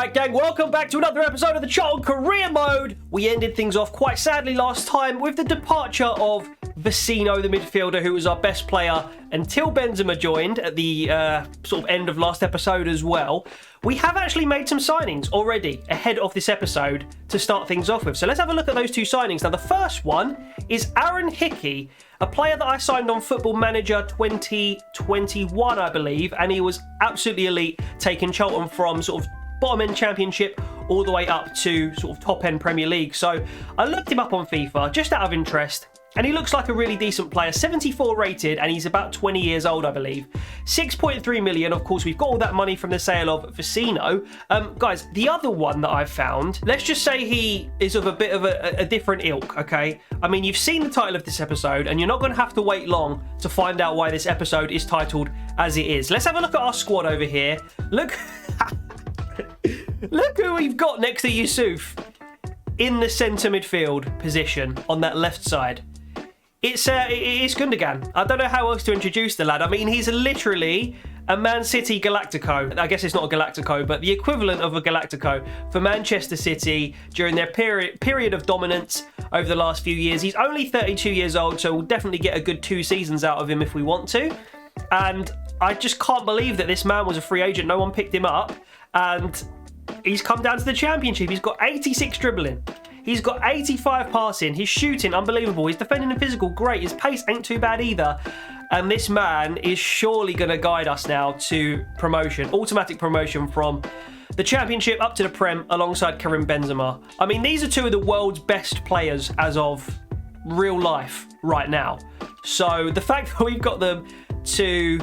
Alright gang, welcome back to another episode of the Charlton Career Mode. We ended things off quite sadly last time with the departure of Vecino, the midfielder, who was our best player until Benzema joined at the sort of end of last episode as well. We have actually made some signings already ahead of this episode to start things off with. So let's have a look at those two signings. Now the first one is Aaron Hickey, a player that I signed on Football Manager 2021, I believe, and he was absolutely elite, taking Charlton from sort of bottom end Championship all the way up to sort of top end Premier League. So I looked him up on FIFA just out of interest, and he looks like a really decent player. 74 rated, and he's about 20 years old, I believe. 6.3 million. Of course, we've got all that money from the sale of Vecino. Guys, the other one that I've found, let's just say he is of a bit of a different ilk, okay? I mean, you've seen the title of this episode, and you're not going to have to wait long to find out why this episode is titled as it is. Let's have a look at our squad over here. Look, look who we've got next to Yusuf in the centre midfield position on that left side. It's Gundogan. I don't know how else to introduce the lad. I mean, he's literally a Man City Galactico. I guess it's not a Galactico, but the equivalent of a Galactico for Manchester City during their period of dominance over the last few years. He's only 32 years old, so we'll definitely get a good 2 seasons out of him if we want to. And I just can't believe that this man was a free agent. No one picked him up, and he's come down to the Championship. He's got 86 dribbling. He's got 85 passing. His shooting, unbelievable. His defending and physical, great. His pace ain't too bad either. And this man is surely going to guide us now to promotion. Automatic promotion from the Championship up to the Prem alongside Karim Benzema. I mean, these are two of the world's best players as of real life right now. So the fact that we've got them to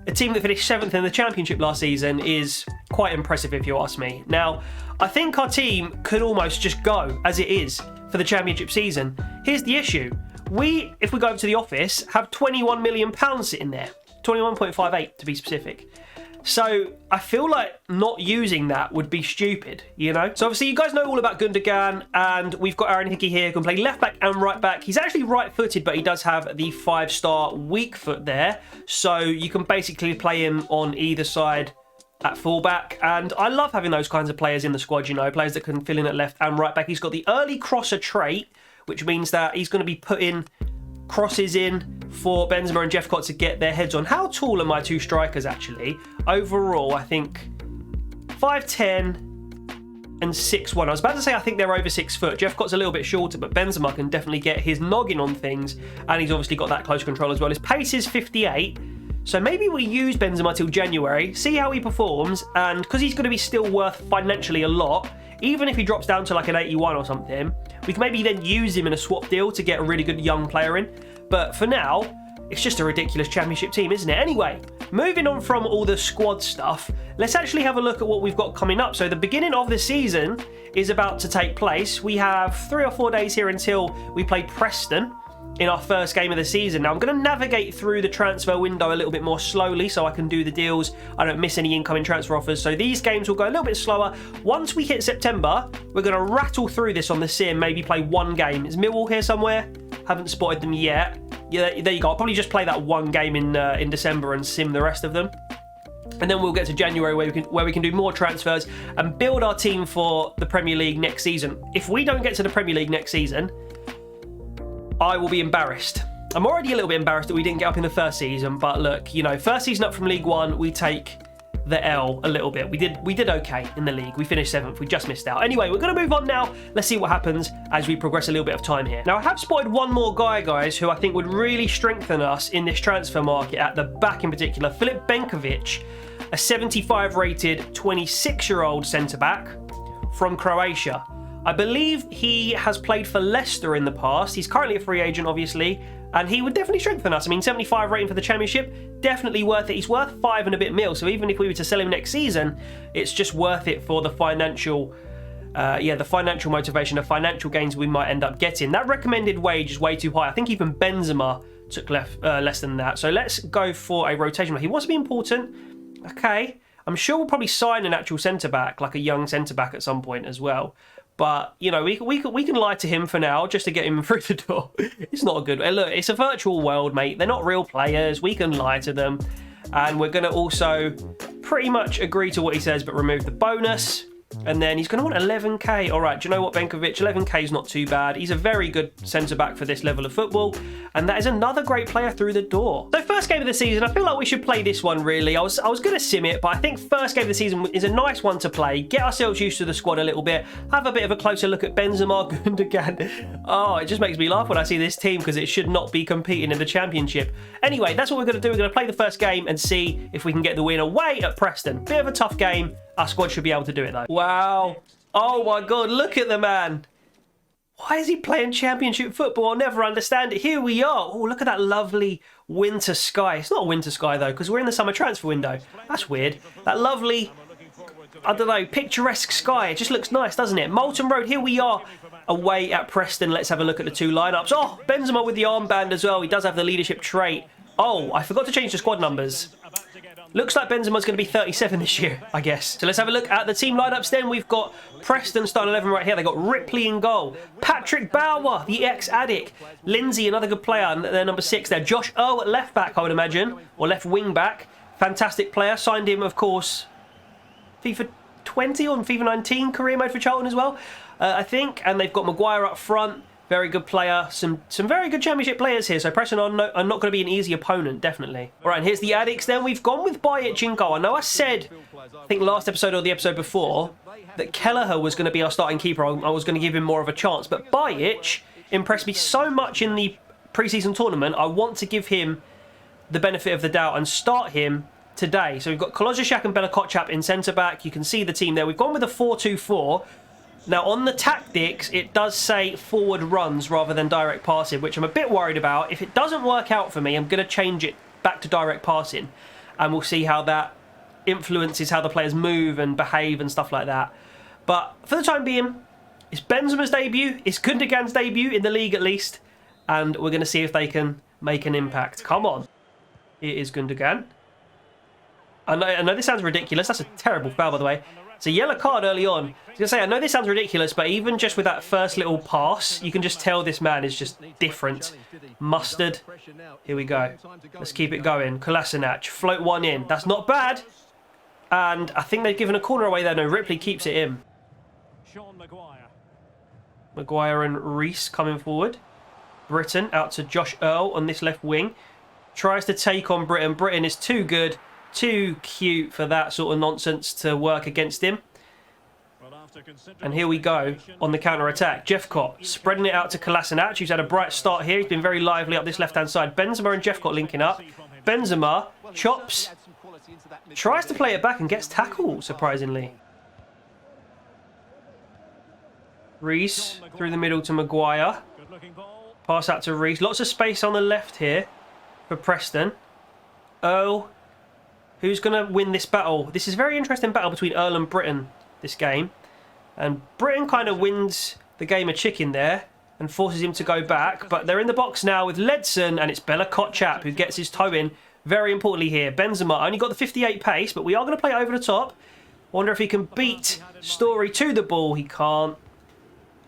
a team that finished 7th in the Championship last season is quite impressive if you ask me. Now, I think our team could almost just go as it is for the Championship season. Here's the issue. If we go over to the office, have £21 million sitting there. 21.58 to be specific. So I feel like not using that would be stupid, you know? So obviously you guys know all about Gundogan, and we've got Aaron Hickey here who can play left back and right back. He's actually right-footed, but he does have the 5-star weak foot there. So you can basically play him on either side at fullback, and I love having those kinds of players in the squad, you know, players that can fill in at left and right back. He's got the early crosser trait, which means that he's going to be putting crosses in for Benzema and Jephcott to get their heads on. How tall are my two strikers actually? Overall, I think 5'10" and 6'1". I was about to say I think they're over 6 foot. Jephcott's a little bit shorter, but Benzema can definitely get his noggin on things, and he's obviously got that close control as well. His pace is 58. So maybe we use Benzema till January, see how he performs, and because he's going to be still worth financially a lot, even if he drops down to like an 81 or something, we can maybe then use him in a swap deal to get a really good young player in. But for now, it's just a ridiculous Championship team, isn't it? Anyway, moving on from all the squad stuff, let's actually have a look at what we've got coming up. So the beginning of the season is about to take place. We have 3 or 4 days here until we play Preston in our first game of the season. Now I'm going to navigate through the transfer window a little bit more slowly so I can do the deals. I don't miss any incoming transfer offers. So these games will go a little bit slower. Once we hit September, we're going to rattle through this on the sim, maybe play 1 game. Is Millwall here somewhere? Haven't spotted them yet. Yeah, there you go. I'll probably just play that 1 game in December and sim the rest of them. And then we'll get to January where we can do more transfers and build our team for the Premier League next season. If we don't get to the Premier League next season, I will be embarrassed. I'm already a little bit embarrassed that we didn't get up in the first season, but look, you know, first season up from League One, we take the L a little bit. We did okay in the league. We finished 7th. We just missed out. Anyway, we're going to move on now. Let's see what happens as we progress a little bit of time here. Now, I have spotted one more guy, guys, who I think would really strengthen us in this transfer market at the back in particular. Filip Benkovic, a 75 rated 26-year-old centre-back from Croatia. I believe he has played for Leicester in the past. He's currently a free agent, obviously, and he would definitely strengthen us. I mean, 75 rating for the Championship, definitely worth it. He's worth 5 and a bit mil, so even if we were to sell him next season, it's just worth it for the financial, the financial motivation, the financial gains we might end up getting. That recommended wage is way too high. I think even Benzema took less than that. So let's go for a rotation. He wants to be important. Okay, I'm sure we'll probably sign an actual centre-back, like a young centre-back at some point as well. But, you know, we can lie to him for now just to get him through the door. It's not a good... Look, it's a virtual world, mate. They're not real players. We can lie to them. And we're going to also pretty much agree to what he says, but remove the bonus. And then he's going to want 11k. All right, do you know what, Benkovic? 11k is not too bad. He's a very good centre-back for this level of football. And that is another great player through the door. So first game of the season, I feel like we should play this one, really. I was going to sim it, but I think first game of the season is a nice one to play. Get ourselves used to the squad a little bit. Have a bit of a closer look at Benzema, Gundogan. Oh, it just makes me laugh when I see this team because it should not be competing in the Championship. Anyway, that's what we're going to do. We're going to play the first game and see if we can get the win away at Preston. Bit of a tough game. Our squad should be able to do it, though. Wow. Oh, my God. Look at the man. Why is he playing Championship football? I'll never understand it. Here we are. Oh, look at that lovely winter sky. It's not a winter sky, though, because we're in the summer transfer window. That's weird. That lovely, I don't know, picturesque sky. It just looks nice, doesn't it? Moulton Road, here we are away at Preston. Let's have a look at the two lineups. Oh, Benzema with the armband as well. He does have the leadership trait. Oh, I forgot to change the squad numbers. Looks like Benzema's going to be 37 this year, I guess. So let's have a look at the team lineups then. We've got Preston starting 11 right here. They've got Ripley in goal. Patrick Bauer, the ex-addict. Lindsay, another good player. And they're number 6 there. Josh Earl at left back, I would imagine. Or left wing back. Fantastic player. Signed him, of course, FIFA 20 or FIFA 19 career mode for Charlton as well, I think. And they've got Maguire up front. Very good player. Some very good Championship players here. So Preston are not going to be an easy opponent, definitely. All right, and here's the addicts then. We've gone with Bajic in goal. I know I said, I think last episode or the episode before, that Kelleher was going to be our starting keeper. I was going to give him more of a chance. But Bajic impressed me so much in the pre-season tournament. I want to give him the benefit of the doubt and start him today. So we've got Kolozishak and Bella Kotchap in centre-back. You can see the team there. We've gone with a 4-2-4. Now, on the tactics, it does say forward runs rather than direct passing, which I'm a bit worried about. If it doesn't work out for me, I'm going to change it back to direct passing. And we'll see how that influences how the players move and behave and stuff like that. But for the time being, it's Benzema's debut. It's Gundogan's debut in the league, at least. And we're going to see if they can make an impact. Come on. It is Gundogan. I know this sounds ridiculous. That's a terrible foul, by the way. It's a yellow card early on. I was going to say, I know this sounds ridiculous, but even just with that first little pass, you can just tell this man is just different. Mustard. Here we go. Let's keep it going. Kolasinac. Float one in. That's not bad. And I think they've given a corner away there. No, Ripley keeps it in. Maguire and Reese coming forward. Britton out to Josh Earl on this left wing. Tries to take on Britton. Britton is too good. Too cute for that sort of nonsense to work against him. And here we go on the counter-attack. Jeffcott spreading it out to Kolasinac, who's had a bright start here. He's been very lively up this left-hand side. Benzema and Jeffcott linking up. Benzema chops, tries to play it back and gets tackled, surprisingly. Reese through the middle to Maguire. Pass out to Reese. Lots of space on the left here for Preston. Earl. Who's going to win this battle? This is a very interesting battle between Earl and Britton, this game. And Britton kind of wins the game of chicken there and forces him to go back. But they're in the box now with Ledson, and it's Bella Kotchap who gets his toe in. Very importantly here. Benzema only got the 58 pace, but we are going to play over the top. Wonder if he can beat Story to the ball. He can't.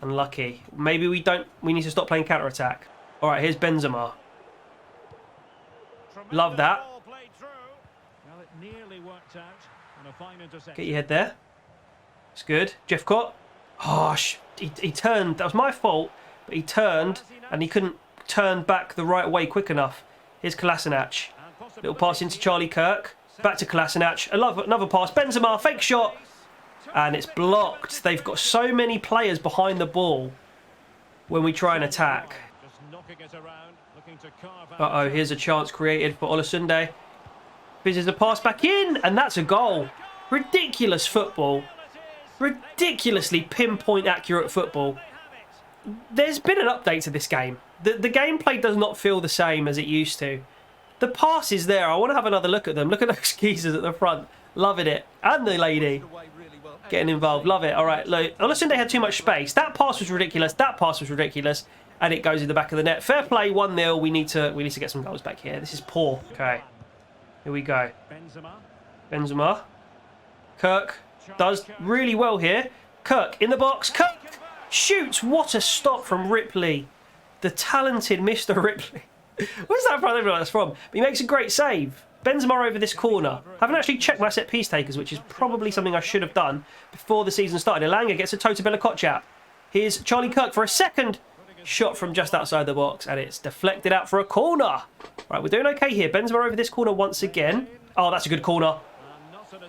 Unlucky. Maybe we need to stop playing counter-attack. All right, here's Benzema. Love that. Get your head there. It's good. Jeffcott. Oh, he turned. That was my fault. But he turned and he couldn't turn back the right way quick enough. Here's Kolasinac. Little pass into Charlie Kirk. Back to Kolasinac. Another pass. Benzema. Fake shot. And it's blocked. They've got so many players behind the ball when we try and attack. Uh-oh. Here's a chance created for Olasunde. Fizzes a pass back in, and that's a goal. Ridiculous football. Ridiculously pinpoint accurate football. There's been an update to this game. The gameplay does not feel the same as it used to. The pass is there. I want to have another look at them. Look at those geezers at the front. Loving it. And the lady getting involved. Love it. All right, look. Olasunde had too much space. That pass was ridiculous. That pass was ridiculous. And it goes in the back of the net. Fair play, 1-0. We need to get some goals back here. This is poor. Okay. Here we go. Benzema. Kirk does really well here. Kirk in the box. Kirk shoots. What a stop from Ripley. The talented Mr. Ripley. Where's that from? I don't know where that's from. But he makes a great save. Benzema over this corner. I haven't actually checked my set piece takers, which is probably something I should have done before the season started. Elanga gets a toe to Vibechester. Here's Charlie Kirk for a second shot from just outside the box, and it's deflected out for a corner. Right, we're doing okay here. Benzema over this corner once again. Oh, that's a good corner.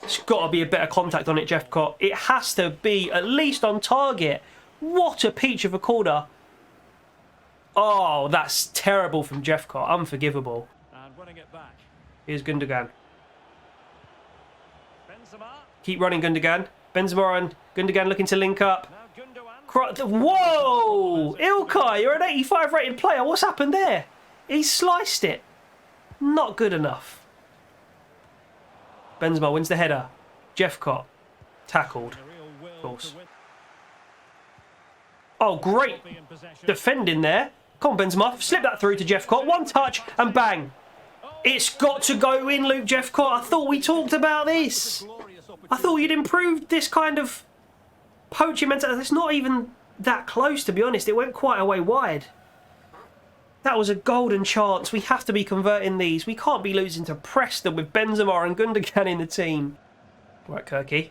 It's got to be a better contact on it, Jeffcott. It has to be at least on target. What a peach of a corner. Oh, that's terrible from Jeffcott. Unforgivable. Here's Gundogan. Keep running, Gundogan. Benzema and Gundogan looking to link up. Whoa! Ilkay, you're an 85 rated player. What's happened there? He sliced it. Not good enough. Benzema wins the header. Jeffcott. Tackled. Of course. Oh, great defending there. Come on, Benzema. Slip that through to Jeffcott. One touch and bang. It's got to go in, Luke Jeffcott. I thought we talked about this. I thought you'd improved this kind of poaching mentality. It's not even that close, to be honest. It went quite a way wide. That was a golden chance. We have to be converting these. We can't be losing to Preston with Benzema and Gundogan in the team. Right, Kirky.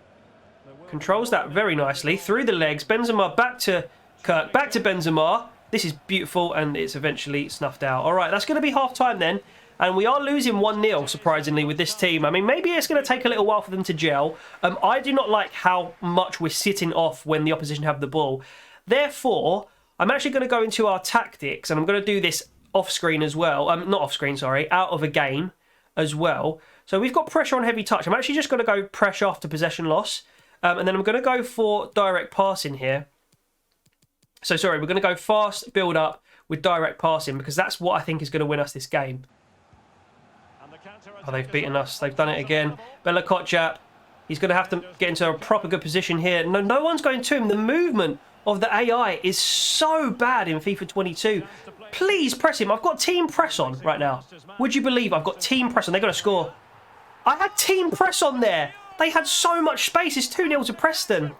Controls that very nicely. Through the legs. Benzema back to Kirk. Back to Benzema. This is beautiful, and it's eventually snuffed out. All right, that's going to be half-time then. And we are losing 1-0, surprisingly, with this team. I mean, maybe it's going to take a little while for them to gel. I do not like how much we're sitting off when the opposition have the ball. Therefore, I'm actually going to go into our tactics, and I'm going to do this off-screen as well. Not off-screen, sorry, out of a game as well. So we've got pressure on heavy touch. I'm actually just going to go pressure after possession loss. And then I'm going to go for direct passing here. So, sorry, we're going to go fast build-up with direct passing because that's what I think is going to win us this game. Oh, they've beaten us. They've done it again. Vibechester. He's going to have to get into a proper good position here. No one's going to him. The movement of the AI is so bad in FIFA 22. Please press him. I've got team press on right now. Would you believe I've got team press on? They're going to score. I had team press on there. They had so much space. It's 2-0 to Preston.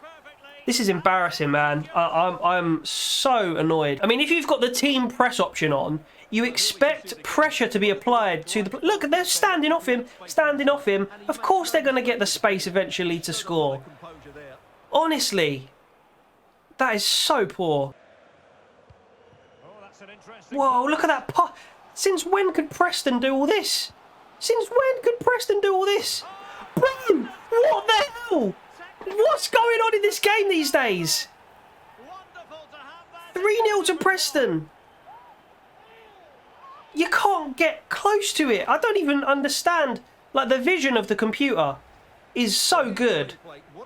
This is embarrassing, man. I'm so annoyed. I mean, if you've got the team press option on, you expect pressure to be applied to the... Look, they're standing off him. Standing off him. Of course they're going to get the space eventually to score. Honestly. That is so poor. Whoa, look at that. Since when could Preston do all this? Since when could Preston do all this? Bro, what the hell? What's going on in this game these days? 3-0 to Preston. You can't get close to it. I don't even understand. Like, the vision of the computer is so good.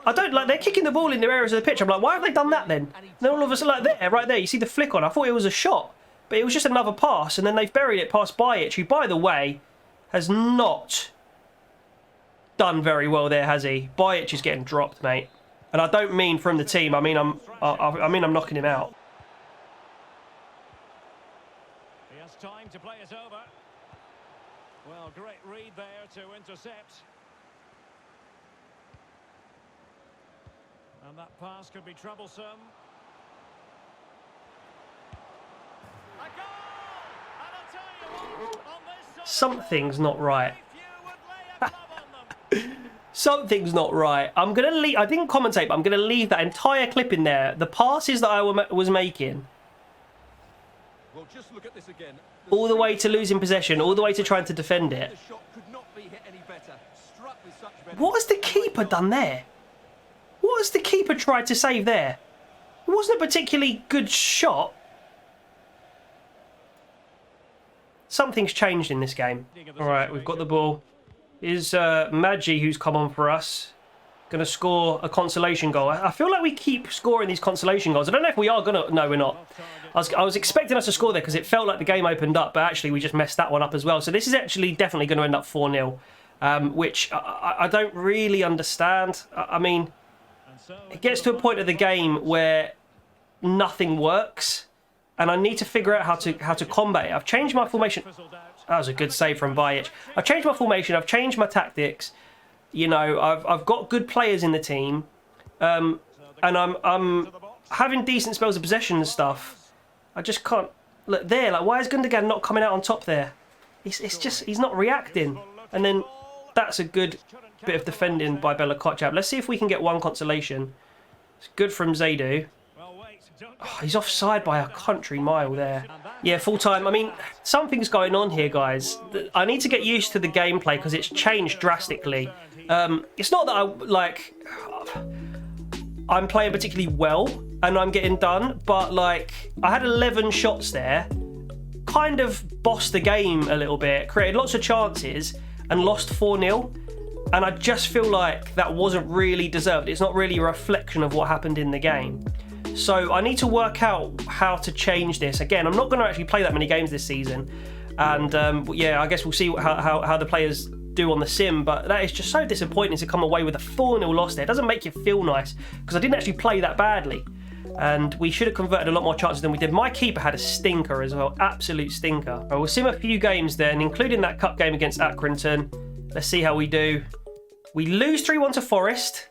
I don't like, they're kicking the ball in their areas of the pitch. I'm like, why have they done that then? And then all of a sudden, like there, right there, you see the flick on. I thought it was a shot, but it was just another pass, and then they've buried it past Bajec, who, by the way, has not done very well there, has he? Bajec is getting dropped, mate. And I don't mean from the team. I mean I'm knocking him out. He has time to play it over. Well, great read there to intercept. And that pass could be troublesome. A goal! And I'll tell you what, on this Something's not right. Something's not right. I'm going to leave... I didn't commentate, but I'm going to leave that entire clip in there. The passes that I was making. Well, just look at this again. All the way to losing possession. All the way to trying to defend it. What has the keeper done there? What has the keeper tried to save there? It wasn't a particularly good shot. Something's changed in this game. Alright, we've got the ball. Is Maggi, who's come on for us, going to score a consolation goal? I feel like we keep scoring these consolation goals. I don't know if we are going to... No, we're not. I was expecting us to score there because it felt like the game opened up, but actually we just messed that one up as well. So this is actually definitely going to end up 4-0, which I don't really understand. I mean, it gets to a point of the game where nothing works, and I need to figure out how to combat it. I've changed my formation. That was a good save from Vibechester. I've changed my formation. I've changed my tactics. You know, I've got good players in the team, and I'm having decent spells of possession and stuff. I just can't look there. Like, why is Gundogan not coming out on top there? It's just he's not reacting. And then that's a good bit of defending by Bella Kotchap. Let's see if we can get one consolation. It's good from Zaidu. Oh, he's offside by a country mile there. Yeah, full time. I mean, something's going on here, guys. I need to get used to the gameplay because it's changed drastically. It's not that I'm playing particularly well and I'm getting done, but like I had 11 shots there, kind of bossed the game a little bit, created lots of chances and lost 4-0. And I just feel like that wasn't really deserved. It's not really a reflection of what happened in the game. So I need to work out how to change this. Again, I'm not going to actually play that many games this season. And yeah, I guess we'll see how the players do on the sim. But that is just so disappointing to come away with a 4-0 loss there. It doesn't make you feel nice because I didn't actually play that badly. And we should have converted a lot more chances than we did. My keeper had a stinker as well. Absolute stinker. Right, we'll sim a few games then, including that cup game against Accrington. Let's see how we do. We lose 3-1 to Forest.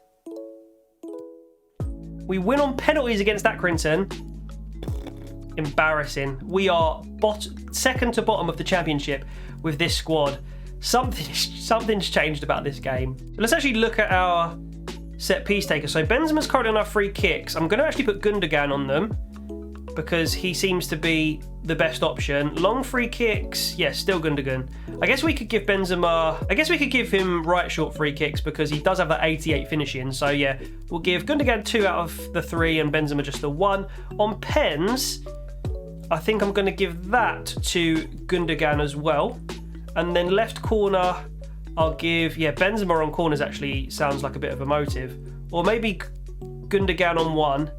We win on penalties against Accrington. Embarrassing. We are second to bottom of the championship with this squad. Something's changed about this game. So let's actually look at our set piece taker. So Benzema's currently on our free kicks. I'm going to actually put Gundogan on them because he seems to be the best option. Long free kicks, yes, still Gundogan. I guess we could give Benzema, I guess we could give him right short free kicks because he does have that 88 finishing. So yeah, we'll give Gundogan 2 out of the 3 and Benzema just the 1. On pens, I think I'm going to give that to Gundogan as well. And then left corner, I'll give, yeah, Benzema on corners actually sounds like a bit of a motive. Or maybe Gundogan on 1.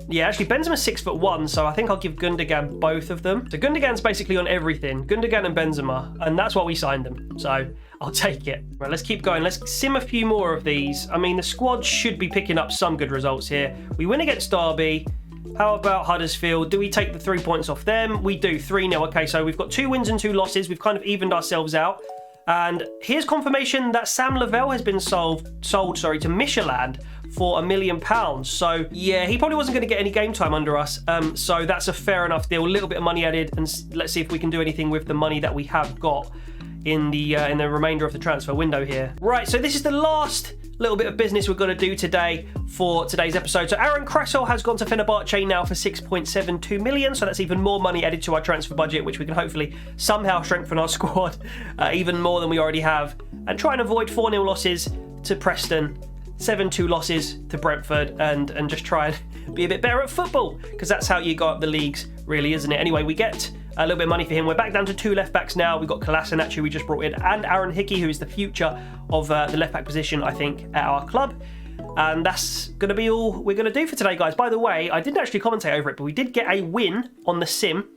Yeah, actually, Benzema's 6'1", so I think I'll give Gundogan both of them. So Gundogan's basically on everything. Gundogan and Benzema, and that's why we signed them. So I'll take it. Right, let's keep going. Let's sim a few more of these. I mean, the squad should be picking up some good results here. We win against Derby. How about Huddersfield? Do we take the 3 points off them? We do, 3-0. Okay, so we've got 2 wins and 2 losses. We've kind of evened ourselves out. And here's confirmation that Sam Lavelle has been sold to Michelin for £1 million. So yeah, he probably wasn't going to get any game time under us. So that's a fair enough deal. A little bit of money added, and let's see if we can do anything with the money that we have got in the remainder of the transfer window here. Right, so this is the last little bit of business we're going to do today for today's episode. So Aaron Kressel has gone to Fenerbahce now for 6.72 million. So that's even more money added to our transfer budget, which we can hopefully somehow strengthen our squad even more than we already have, and try and avoid 4-0 losses to Preston, 7-2 losses to Brentford, and just try and be a bit better at football, because that's how you go up the leagues, really, isn't it? Anyway, we get a little bit of money for him. We're back down to 2 left backs now. We've got Kolasinac, who we just brought in, and Aaron Hickey, who is the future of the left back position, I think, at our club. And that's going to be all we're going to do for today, guys. By the way, I didn't actually commentate over it, but we did get a win on the sim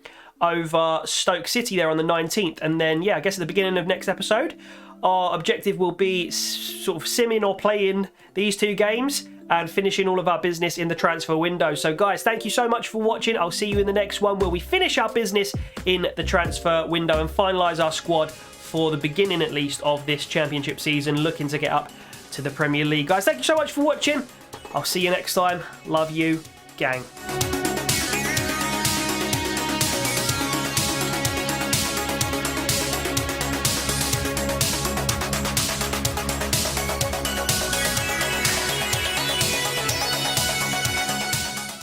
over Stoke City there on the 19th. And then, yeah, I guess at the beginning of next episode, our objective will be sort of simming or playing these 2 games and finishing all of our business in the transfer window. So guys, thank you so much for watching. I'll see you in the next one where we finish our business in the transfer window and finalise our squad for the beginning, at least, of this championship season, looking to get up to the Premier League. Guys, thank you so much for watching. I'll see you next time. Love you, gang.